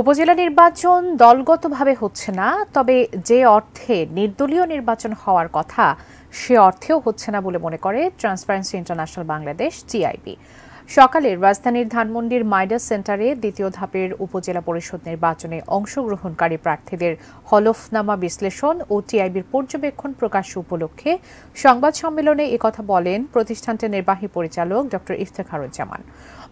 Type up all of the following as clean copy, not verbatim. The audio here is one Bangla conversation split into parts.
উপজেলা নির্বাচন দলগতভাবে হচ্ছে না, তবে যে অর্থে নির্দলীয় নির্বাচন হওয়ার কথা সে অর্থেও হচ্ছে না বলে মনে করে ট্রান্সপারেন্সি ইন্টারন্যাশনাল বাংলাদেশ টিআইবি। সকালে রাজধানীর ধানমন্ডির মাইডাস সেন্টারে দ্বিতীয় ধাপের উপজেলা পরিষদ নির্বাচনে অংশগ্রহণকারী প্রার্থীদের হলফনামা বিশ্লেষণ ও টিআইবির পর্যবেক্ষণ প্রকাশ উপলক্ষে সংবাদ সম্মেলনে একথা বলেন প্রতিষ্ঠানটির নির্বাহী পরিচালক ড ইফতেখারুজ্জামান।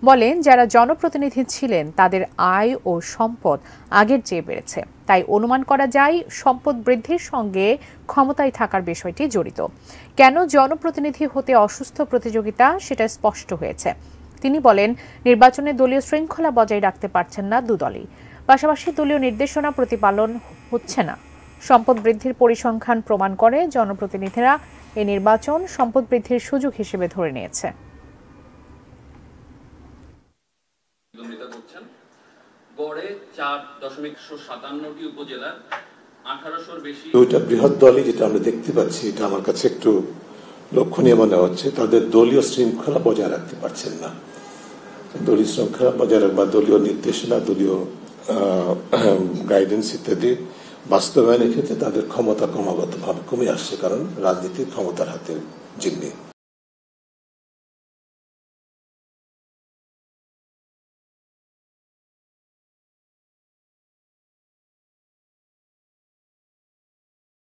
বলেন, যারা জনপ্রতিনিধি ছিলেন তাদের আয় ও সম্পদ আগের চেয়ে বেড়েছে, তাই অনুমান করা যায় সম্পদ বৃদ্ধির সঙ্গে ক্ষমতায় থাকার বিষয়টি জড়িত। কেন জনপ্রতিনিধি হতে অসুস্থ প্রতিযোগিতা সেটা স্পষ্ট হয়েছে। তিনি বলেন, নির্বাচনে দলীয় শৃঙ্খলা বজায় রাখতে পারছেন না দুদলই, পাশাপাশি দলীয় নির্দেশনা প্রতিপালন হচ্ছে না। সম্পদ বৃদ্ধির পরিসংখ্যান প্রমাণ করে জনপ্রতিনিধিরা এই নির্বাচন সম্পদ বৃদ্ধির সুযোগ হিসেবে ধরে নিয়েছে। গড়ে 4.157টি উপজেলার 1800-র বেশি দুইটা বৃহৎ দলই যেটা আমরা দেখতে পাচ্ছি, এটা আমার কাছে একটু লক্ষণীয় মনে হচ্ছে। তাদের দলীয় শৃঙ্খলা বজায় রাখতে পারছেন না। দলীয় শৃঙ্খলা বজায় রাখবা, দলীয় নির্দেশনা, দলীয় গাইডেন্স ইত্যাদি বাস্তবায়নের ক্ষেত্রে তাদের ক্ষমতা ক্রমাগতভাবে কমে আসছে, কারণ রাজনীতির ক্ষমতার হাতে জিম্মি।